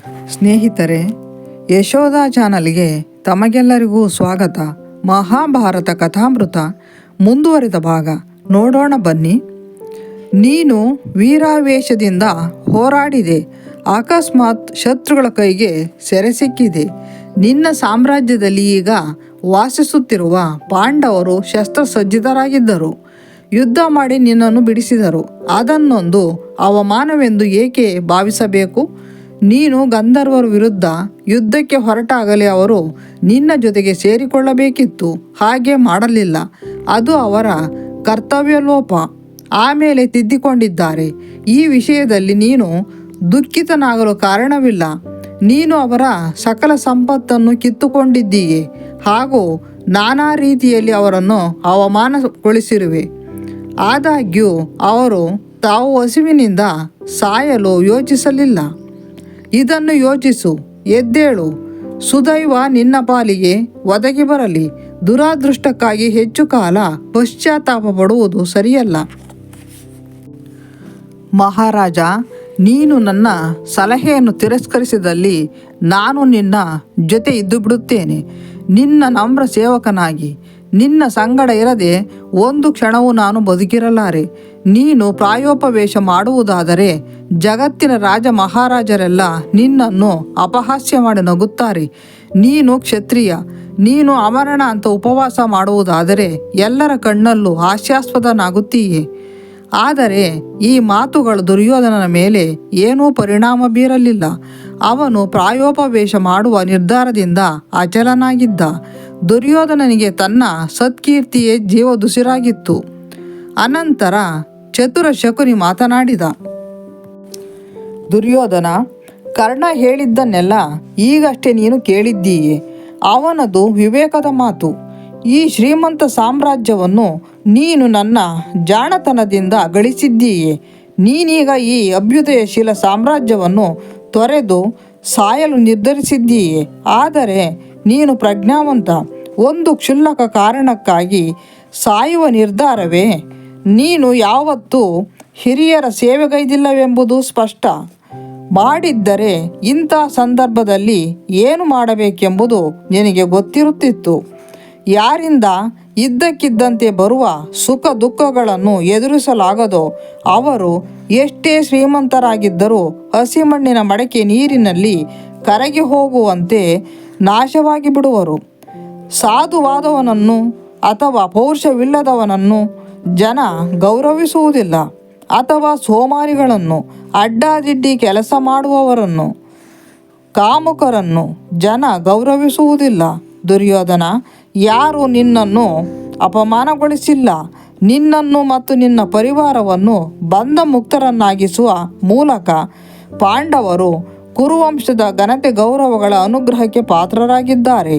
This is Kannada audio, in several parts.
ಸ್ನೇಹಿತರೆ, ಯಶೋಧ ಚಾನಲ್ಗೆ ತಮಗೆಲ್ಲರಿಗೂ ಸ್ವಾಗತ. ಮಹಾಭಾರತ ಕಥಾಮೃತ ಮುಂದುವರಿದ ಭಾಗ ನೋಡೋಣ ಬನ್ನಿ. ನೀನು ವೀರಾವೇಶದಿಂದ ಹೋರಾಡಿದೆ. ಅಕಸ್ಮಾತ್ ಶತ್ರುಗಳ ಕೈಗೆ ಸೆರೆ ಸಿಕ್ಕಿದೆ. ನಿನ್ನ ಸಾಮ್ರಾಜ್ಯದಲ್ಲಿ ಈಗ ವಾಸಿಸುತ್ತಿರುವ ಪಾಂಡವರು ಶಸ್ತ್ರಸಜ್ಜಿತರಾಗಿದ್ದರು. ಯುದ್ಧ ಮಾಡಿ ನಿನ್ನನ್ನು ಬಿಡಿಸಿದರು. ಅದನ್ನೊಂದು ಅವಮಾನವೆಂದು ಏಕೆ ಭಾವಿಸಬೇಕು? ನೀನು ಗಂಧರ್ವರ ವಿರುದ್ಧ ಯುದ್ಧಕ್ಕೆ ಹೊರಟಾಗಲೇ ಅವರು ನಿನ್ನ ಜೊತೆಗೆ ಸೇರಿಕೊಳ್ಳಬೇಕಿತ್ತು. ಹಾಗೆ ಮಾಡಲಿಲ್ಲ. ಅದು ಅವರ ಕರ್ತವ್ಯ ಲೋಪ. ಆಮೇಲೆ ತಿದ್ದಿಕೊಂಡಿದ್ದಾರೆ. ಈ ವಿಷಯದಲ್ಲಿ ನೀನು ದುಃಖಿತನಾಗಲು ಕಾರಣವಿಲ್ಲ. ನೀನು ಅವರ ಸಕಲ ಸಂಪತ್ತನ್ನು ಕಿತ್ತುಕೊಂಡಿದ್ದೀಯೆ ಹಾಗೂ ನಾನಾ ರೀತಿಯಲ್ಲಿ ಅವರನ್ನು ಅವಮಾನಗೊಳಿಸಿರುವೆ. ಆದಾಗ್ಯೂ ಅವರು ತಾವು ಹಸಿವಿನಿಂದ ಸಾಯಲು ಯೋಚಿಸಲಿಲ್ಲ. ಇದನ್ನು ಯೋಚಿಸು, ಎದ್ದೇಳು. ಸುದೈವ ನಿನ್ನ ಪಾಲಿಗೆ ಒದಗಿ ಬರಲಿ. ದುರಾದೃಷ್ಟಕ್ಕಾಗಿ ಹೆಚ್ಚು ಕಾಲ ಪಶ್ಚಾತ್ತಾಪ ಪಡುವುದು ಸರಿಯಲ್ಲ. ಮಹಾರಾಜ, ನೀನು ನನ್ನ ಸಲಹೆಯನ್ನು ತಿರಸ್ಕರಿಸಿದಲ್ಲಿ ನಾನು ನಿನ್ನ ಜೊತೆ ಇದ್ದು ಬಿಡುತ್ತೇನೆ. ನಿನ್ನ ನಮ್ರ ಸೇವಕನಾಗಿ ನಿನ್ನ ಸಂಗಡ ಇರದೆ ಒಂದು ಕ್ಷಣವೂ ನಾನು ಬದುಕಿರಲಾರೆ. ನೀನು ಪ್ರಾಯೋಪವೇಶ ಮಾಡುವುದಾದರೆ ಜಗತ್ತಿನ ರಾಜ ಮಹಾರಾಜರೆಲ್ಲ ನಿನ್ನನ್ನು ಅಪಹಾಸ್ಯ ಮಾಡಿ ನಗುತ್ತಾರೆ. ನೀನು ಕ್ಷತ್ರಿಯ, ನೀನು ಅಮರಣ ಅಂತ ಉಪವಾಸ ಮಾಡುವುದಾದರೆ ಎಲ್ಲರ ಕಣ್ಣಲ್ಲೂ ಹಾಸ್ಯಾಸ್ಪದನಾಗುತ್ತೀಯೆ. ಆದರೆ ಈ ಮಾತುಗಳು ದುರ್ಯೋಧನನ ಮೇಲೆ ಏನೂ ಪರಿಣಾಮ ಬೀರಲಿಲ್ಲ. ಅವನು ಪ್ರಾಯೋಪವೇಶ ಮಾಡುವ ನಿರ್ಧಾರದಿಂದ ಅಚಲನಾಗಿದ್ದ. ದುರ್ಯೋಧನನಿಗೆ ತನ್ನ ಸತ್ಕೀರ್ತಿಯೇ ಜೀವದುಸಿರಾಗಿತ್ತು. ಅನಂತರ ಚತುರ ಶಕುನಿ ಮಾತನಾಡಿದ. ದುರ್ಯೋಧನ, ಕರ್ಣ ಹೇಳಿದ್ದನ್ನೆಲ್ಲ ಈಗಷ್ಟೇ ನೀನು ಕೇಳಿದ್ದೀಯೆ. ಅವನದು ವಿವೇಕದ ಮಾತು. ಈ ಶ್ರೀಮಂತ ಸಾಮ್ರಾಜ್ಯವನ್ನು ನೀನು ನನ್ನ ಜಾಣತನದಿಂದ ಗಳಿಸಿದ್ದೀಯೆ. ನೀನೀಗ ಈ ಅಭ್ಯುದಯಶೀಲ ಸಾಮ್ರಾಜ್ಯವನ್ನು ತೊರೆದು ಸಾಯಲು ನಿರ್ಧರಿಸಿದ್ದೀಯೆ. ಆದರೆ ನೀನು ಪ್ರಜ್ಞಾವಂತ. ಒಂದು ಕ್ಷುಲ್ಲಕ ಕಾರಣಕ್ಕಾಗಿ ಸಾಯುವ ನಿರ್ಧಾರವೇ? ನೀನು ಯಾವತ್ತೂ ಹಿರಿಯರ ಸೇವೆಗೈದಿಲ್ಲವೆಂಬುದು ಸ್ಪಷ್ಟ. ಮಾಡಿದ್ದರೆ ಇಂಥ ಸಂದರ್ಭದಲ್ಲಿ ಏನು ಮಾಡಬೇಕೆಂಬುದು ನಿನಗೆ ಗೊತ್ತಿರುತ್ತಿತ್ತು. ಯಾರಿಂದ ಇದ್ದಕ್ಕಿದ್ದಂತೆ ಬರುವ ಸುಖ ದುಃಖಗಳನ್ನು ಎದುರಿಸಲಾಗದೋ ಅವರು ಎಷ್ಟೇ ಶ್ರೀಮಂತರಾಗಿದ್ದರೂ ಹಸಿಮಣ್ಣಿನ ಮಡಕೆ ನೀರಿನಲ್ಲಿ ಕರಗಿ ಹೋಗುವಂತೆ ನಾಶವಾಗಿ ಬಿಡುವರು. ಸಾಧುವಾದವನನ್ನು ಅಥವಾ ಪೌರುಷವಿಲ್ಲದವನನ್ನು ಜನ ಗೌರವಿಸುವುದಿಲ್ಲ, ಅಥವಾ ಸೋಮಾರಿಗಳನ್ನು, ಅಡ್ಡಾದಿಡ್ಡಿ ಕೆಲಸ ಮಾಡುವವರನ್ನು, ಕಾಮುಕರನ್ನು ಜನ ಗೌರವಿಸುವುದಿಲ್ಲ. ದುರ್ಯೋಧನ, ಯಾರು ನಿನ್ನನ್ನು ಅಪಮಾನಗೊಳಿಸಿಲ್ಲ. ನಿನ್ನನ್ನು ಮತ್ತು ನಿನ್ನ ಪರಿವಾರವನ್ನು ಬಂಧ ಮುಕ್ತರನ್ನಾಗಿಸುವ ಮೂಲಕ ಪಾಂಡವರು ಕುರುವಂಶದ ಘನತೆ ಗೌರವಗಳ ಅನುಗ್ರಹಕ್ಕೆ ಪಾತ್ರರಾಗಿದ್ದಾರೆ.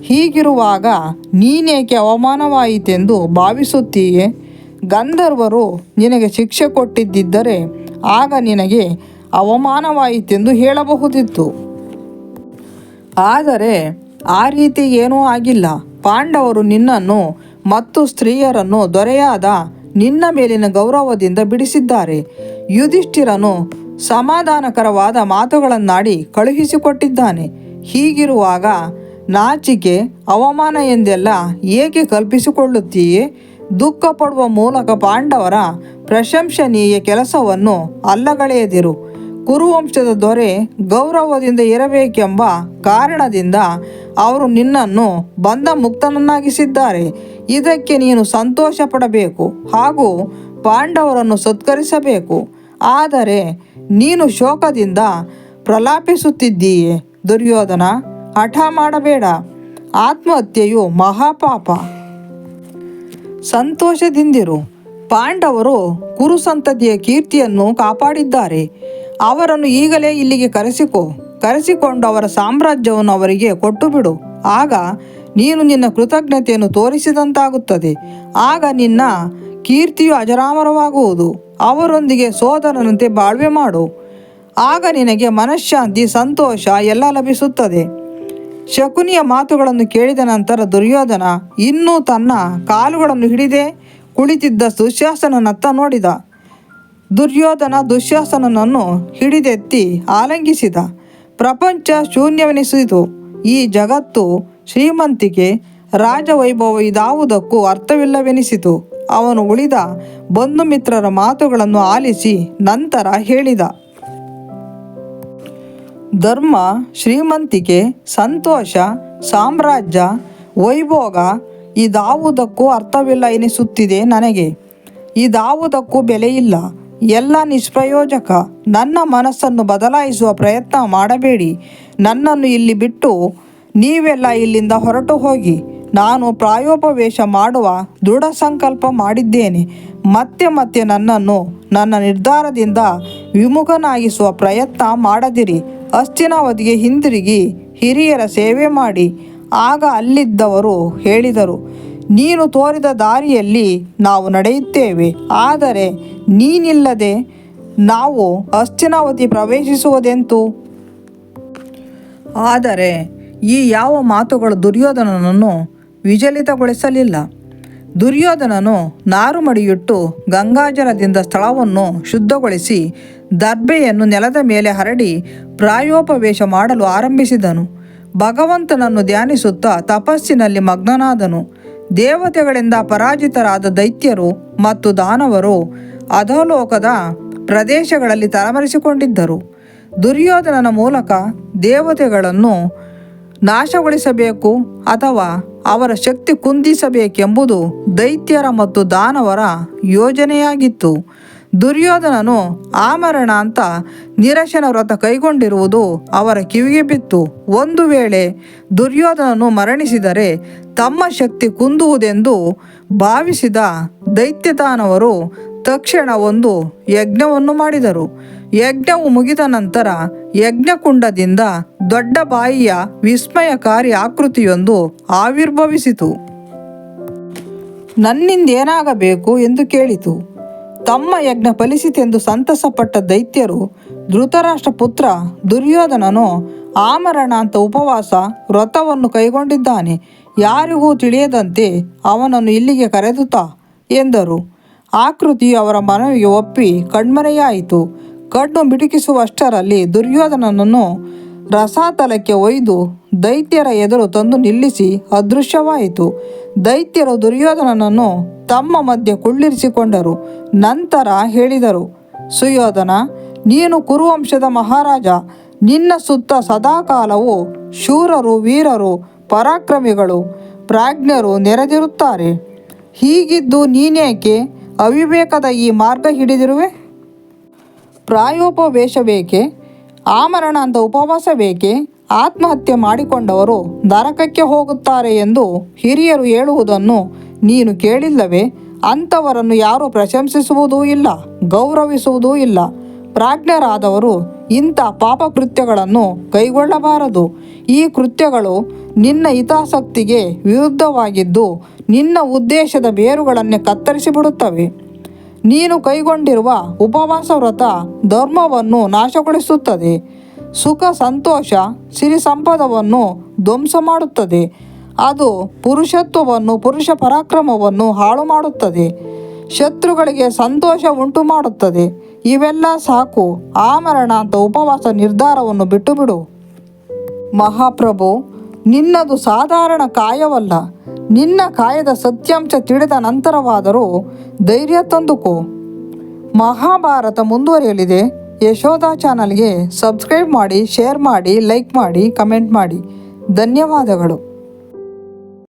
ಹೀಗಿರುವಾಗ ನೀನೇಕೆ ಅವಮಾನವಾಯಿತೆಂದು ಭಾವಿಸುತ್ತೀಯೆ? ಗಂಧರ್ವರು ನಿನಗೆ ಶಿಕ್ಷೆ ಕೊಟ್ಟಿದ್ದರೆ ಆಗ ನಿನಗೆ ಅವಮಾನವಾಯಿತೆಂದು ಹೇಳಬಹುದಿತ್ತು. ಆದರೆ ಆ ರೀತಿ ಏನೂ ಆಗಿಲ್ಲ. ಪಾಂಡವರು ನಿನ್ನನ್ನು ಮತ್ತು ಸ್ತ್ರೀಯರನ್ನು ದೊರೆಯಾದ ನಿನ್ನ ಮೇಲಿನ ಗೌರವದಿಂದ ಬಿಡಿಸಿದ್ದಾರೆ. ಯುಧಿಷ್ಠಿರನು ಸಮಾಧಾನಕರವಾದ ಮಾತುಗಳನ್ನಾಡಿ ಕಳುಹಿಸಿಕೊಟ್ಟಿದ್ದಾನೆ. ಹೀಗಿರುವಾಗ ನಾಚಿಕೆ, ಅವಮಾನ ಎಂದೆಲ್ಲ ಏಕೆ ಕಲ್ಪಿಸಿಕೊಳ್ಳುತ್ತೀಯೇ? ದುಃಖ ಪಡುವ ಮೂಲಕ ಪಾಂಡವರ ಪ್ರಶಂಸನೀಯ ಕೆಲಸವನ್ನು ಅಲ್ಲಗಳೆಯದಿರು. ಕುರುವಂಶದ ದೊರೆ ಗೌರವದಿಂದ ಇರಬೇಕೆಂಬ ಕಾರಣದಿಂದ ಅವರು ನಿನ್ನನ್ನು ಬಂಧ ಮುಕ್ತನನ್ನಾಗಿಸಿದ್ದಾರೆ. ಇದಕ್ಕೆ ನೀನು ಸಂತೋಷ ಪಡಬೇಕು ಹಾಗೂ ಪಾಂಡವರನ್ನು ಸತ್ಕರಿಸಬೇಕು. ಆದರೆ ನೀನು ಶೋಕದಿಂದ ಪ್ರಲಾಪಿಸುತ್ತಿದ್ದೀಯೆ. ದುರ್ಯೋಧನ, ಹಠ ಮಾಡಬೇಡ. ಆತ್ಮಹತ್ಯೆಯು ಮಹಾಪಾಪ. ಸಂತೋಷದಿಂದಿರು. ಪಾಂಡವರು ಕುರುಸಂತತಿಯ ಕೀರ್ತಿಯನ್ನು ಕಾಪಾಡಿದ್ದಾರೆ. ಅವರನ್ನು ಈಗಲೇ ಇಲ್ಲಿಗೆ ಕರೆಸಿಕೊಂಡು ಅವರ ಸಾಮ್ರಾಜ್ಯವನ್ನು ಅವರಿಗೆ ಕೊಟ್ಟು ಬಿಡು. ಆಗ ನೀನು ನಿನ್ನ ಕೃತಜ್ಞತೆಯನ್ನು ತೋರಿಸಿದಂತಾಗುತ್ತದೆ. ಆಗ ನಿನ್ನ ಕೀರ್ತಿಯು ಅಜರಾಮರವಾಗುವುದು. ಅವರೊಂದಿಗೆ ಸೋದರನಂತೆ ಬಾಳ್ವೆ ಮಾಡು. ಆಗ ನಿನಗೆ ಮನಃಶಾಂತಿ, ಸಂತೋಷ ಎಲ್ಲ ಲಭಿಸುತ್ತದೆ. ಶಕುನಿಯ ಮಾತುಗಳನ್ನು ಕೇಳಿದ ನಂತರ ದುರ್ಯೋಧನ ಇನ್ನೂ ತನ್ನ ಕಾಲುಗಳನ್ನು ಹಿಡಿದೇ ಕುಳಿತಿದ್ದ ದುಶ್ಯಾಸನನತ್ತ ನೋಡಿದ. ದುರ್ಯೋಧನ ದುಶ್ಯಾಸನನನ್ನು ಹಿಡಿದೆತ್ತಿ ಆಲಂಗಿಸಿದ. ಪ್ರಪಂಚ ಶೂನ್ಯವೆನಿಸಿತು. ಈ ಜಗತ್ತು, ಶ್ರೀಮಂತಿಕೆ, ರಾಜವೈಭವ ಇದಾವುದಕ್ಕೂ ಅರ್ಥವಿಲ್ಲವೆನಿಸಿತು. ಅವನು ಉಳಿದ ಬಂಧು ಮಿತ್ರರ ಮಾತುಗಳನ್ನು ಆಲಿಸಿ ನಂತರ ಹೇಳಿದ, ಧರ್ಮ, ಶ್ರೀಮಂತಿಕೆ, ಸಂತೋಷ, ಸಾಮ್ರಾಜ್ಯ, ವೈಭೋಗ ಇದಾವುದಕ್ಕೂ ಅರ್ಥವಿಲ್ಲ ಎನಿಸುತ್ತಿದೆ ನನಗೆ. ಇದಾವುದಕ್ಕೂ ಬೆಲೆಯಿಲ್ಲ. ಎಲ್ಲ ನಿಷ್ಪ್ರಯೋಜಕ. ನನ್ನ ಮನಸ್ಸನ್ನು ಬದಲಾಯಿಸುವ ಪ್ರಯತ್ನ ಮಾಡಬೇಡಿ. ನನ್ನನ್ನು ಇಲ್ಲಿ ಬಿಟ್ಟು ನೀವೆಲ್ಲ ಇಲ್ಲಿಂದ ಹೊರಟು ಹೋಗಿ. ನಾನು ಪ್ರಾಯೋಪವೇಶ ಮಾಡುವ ದೃಢ ಸಂಕಲ್ಪ ಮಾಡಿದ್ದೇನೆ. ಮತ್ತೆ ಮತ್ತೆ ನನ್ನನ್ನು ನನ್ನ ನಿರ್ಧಾರದಿಂದ ವಿಮುಖನಾಗಿಸುವ ಪ್ರಯತ್ನ ಮಾಡದಿರಿ. ಹಸ್ತಿನಾವತಿಗೆ ಹಿಂದಿರುಗಿ ಹಿರಿಯರ ಸೇವೆ ಮಾಡಿ. ಆಗ ಅಲ್ಲಿದ್ದವರು ಹೇಳಿದರು, ನೀನು ತೋರಿದ ದಾರಿಯಲ್ಲಿ ನಾವು ನಡೆಯುತ್ತೇವೆ. ಆದರೆ ನೀನಿಲ್ಲದೆ ನಾವು ಹಸ್ತಿನಾವತಿ ಪ್ರವೇಶಿಸುವುದೆಂತು? ಆದರೆ ಈ ಯಾವ ಮಾತುಗಳು ದುರ್ಯೋಧನನನ್ನು ವಿಚಲಿತಗೊಳಿಸಲಿಲ್ಲ. ದುರ್ಯೋಧನನು ನಾರುಮಡಿಯಿಟ್ಟು ಗಂಗಾಜಲದಿಂದ ಸ್ಥಳವನ್ನು ಶುದ್ಧಗೊಳಿಸಿ ದರ್ಬೆಯನ್ನು ನೆಲದ ಮೇಲೆ ಹರಡಿ ಪ್ರಾಯೋಪವೇಶ ಮಾಡಲು ಆರಂಭಿಸಿದನು. ಭಗವಂತನನ್ನು ಧ್ಯಾನಿಸುತ್ತಾ ತಪಸ್ಸಿನಲ್ಲಿ ಮಗ್ನನಾದನು. ದೇವತೆಗಳಿಂದ ಪರಾಜಿತರಾದ ದೈತ್ಯರು ಮತ್ತು ದಾನವರು ಅಧೋಲೋಕದ ಪ್ರದೇಶಗಳಲ್ಲಿ ತಲೆಮರೆಸಿಕೊಂಡಿದ್ದರು. ದುರ್ಯೋಧನನ ಮೂಲಕ ದೇವತೆಗಳನ್ನು ನಾಶಗೊಳಿಸಬೇಕು ಅಥವಾ ಅವರ ಶಕ್ತಿ ಕುಂದಿಸಬೇಕೆಂಬುದು ದೈತ್ಯರ ಮತ್ತು ದಾನವರ ಯೋಜನೆಯಾಗಿತ್ತು. ದುರ್ಯೋಧನನು ಆಮರಣ ಅಂತ ನಿರಶನ ವ್ರತ ಕೈಗೊಂಡಿರುವುದು ಅವರ ಕಿವಿಗೆ ಬಿತ್ತು. ಒಂದು ವೇಳೆ ದುರ್ಯೋಧನನು ಮರಣಿಸಿದರೆ ತಮ್ಮ ಶಕ್ತಿ ಕುಂದುವುದೆಂದು ಭಾವಿಸಿದ ದೈತ್ಯದಾನವರು ತಕ್ಷಣ ಒಂದು ಯಜ್ಞವನ್ನು ಮಾಡಿದರು. ಯಜ್ಞವು ಮುಗಿದ ನಂತರ ಯಜ್ಞಕುಂಡದಿಂದ ದೊಡ್ಡ ಬಾಯಿಯ ವಿಸ್ಮಯಕಾರಿ ಆಕೃತಿಯೊಂದು ಆವಿರ್ಭವಿಸಿತು. ನನ್ನಿಂದೇನಾಗಬೇಕು ಎಂದು ಕೇಳಿತು. ತಮ್ಮ ಯಜ್ಞ ಫಲಿಸಿತೆಂದು ಸಂತಸಪಟ್ಟ ದೈತ್ಯರು, ಧೃತರಾಷ್ಟ್ರ ಪುತ್ರ ದುರ್ಯೋಧನನು ಆಮರಣ ಅಂತ ಉಪವಾಸ ವ್ರತವನ್ನು ಕೈಗೊಂಡಿದ್ದಾನೆ. ಯಾರಿಗೂ ತಿಳಿಯದಂತೆ ಅವನನ್ನು ಇಲ್ಲಿಗೆ ಕರೆದುತಾ ಎಂದರು. ಆಕೃತಿಯು ಅವರ ಮನವಿಗೆ ಒಪ್ಪಿ ಕಣ್ಮರೆಯಾಯಿತು. ಕಣ್ಣು ಮಿಟುಕಿಸುವಷ್ಟರಲ್ಲಿ ದುರ್ಯೋಧನನನ್ನು ರಸಾತಲಕ್ಕೆ ಒಯ್ದು ದೈತ್ಯರ ಎದುರು ತಂದು ನಿಲ್ಲಿಸಿ ಅದೃಶ್ಯವಾಯಿತು. ದೈತ್ಯರು ದುರ್ಯೋಧನನನ್ನು ತಮ್ಮ ಮಧ್ಯೆ ಕುಳ್ಳಿರಿಸಿಕೊಂಡರು. ನಂತರ ಹೇಳಿದರು, ಸುಯೋಧನ, ನೀನು ಕುರುವಂಶದ ಮಹಾರಾಜ. ನಿನ್ನ ಸುತ್ತ ಸದಾಕಾಲವು ಶೂರರು, ವೀರರು, ಪರಾಕ್ರಮಿಗಳು, ಪ್ರಾಜ್ಞರು ನೆರೆದಿರುತ್ತಾರೆ. ಹೀಗಿದ್ದು ನೀನೇಕೆ ಅವಿವೇಕದ ಈ ಮಾರ್ಗ ಹಿಡಿದಿರುವೆ? ಪ್ರಾಯೋಪವೇಶ ಬೇಕೆ? ಆಮರಣ ಅಂತ ಉಪವಾಸ ಬೇಕೆ? ಆತ್ಮಹತ್ಯೆ ಮಾಡಿಕೊಂಡವರು ನರಕಕ್ಕೆ ಹೋಗುತ್ತಾರೆ ಎಂದು ಹಿರಿಯರು ಹೇಳುವುದನ್ನು ನೀನು ಕೇಳಿಲ್ಲವೇ? ಅಂಥವರನ್ನು ಯಾರೂ ಪ್ರಶಂಸಿಸುವುದೂ ಇಲ್ಲ, ಗೌರವಿಸುವುದೂ ಇಲ್ಲ. ಪ್ರಾಜ್ಞರಾದವರು ಇಂಥ ಪಾಪ ಕೃತ್ಯಗಳನ್ನು ಕೈಗೊಳ್ಳಬಾರದು. ಈ ಕೃತ್ಯಗಳು ನಿನ್ನ ಹಿತಾಸಕ್ತಿಗೆ ವಿರುದ್ಧವಾಗಿದ್ದು ನಿನ್ನ ಉದ್ದೇಶದ ಬೇರುಗಳನ್ನೇ ಕತ್ತರಿಸಿಬಿಡುತ್ತವೆ. ನೀನು ಕೈಗೊಂಡಿರುವ ಉಪವಾಸ ವ್ರತ ಧರ್ಮವನ್ನು ನಾಶಗೊಳಿಸುತ್ತದೆ. ಸುಖ, ಸಂತೋಷ, ಸಿರಿ ಸಂಪದವನ್ನು ಧ್ವಂಸ ಮಾಡುತ್ತದೆ. ಅದು ಪುರುಷತ್ವವನ್ನು, ಪುರುಷ ಪರಾಕ್ರಮವನ್ನು ಹಾಳು ಮಾಡುತ್ತದೆ. ಶತ್ರುಗಳಿಗೆ ಸಂತೋಷ ಉಂಟು ಮಾಡುತ್ತದೆ. ಇವೆಲ್ಲ ಸಾಕು. ಆಮರಣ ಅಂತ ಉಪವಾಸ ನಿರ್ಧಾರವನ್ನು ಬಿಟ್ಟು ಬಿಡು. ಮಹಾಪ್ರಭು, ನಿನ್ನದು ಸಾಧಾರಣ ಕಾಯವಲ್ಲ. ನಿನ್ನ ಕಾಯದ ಸತ್ಯಾಂಶ ತಿಳಿದ ನಂತರವಾದರೂ ಧೈರ್ಯ ತಂದುಕೋ. ಮಹಾಭಾರತ ಮುಂದುವರಿಯಲಿದೆ. ಯಶೋಧ ಚಾನಲ್ಗೆ ಸಬ್ಸ್ಕ್ರೈಬ್ ಮಾಡಿ, ಶೇರ್ ಮಾಡಿ, ಲೈಕ್ ಮಾಡಿ, ಕಮೆಂಟ್ ಮಾಡಿ. ಧನ್ಯವಾದಗಳು.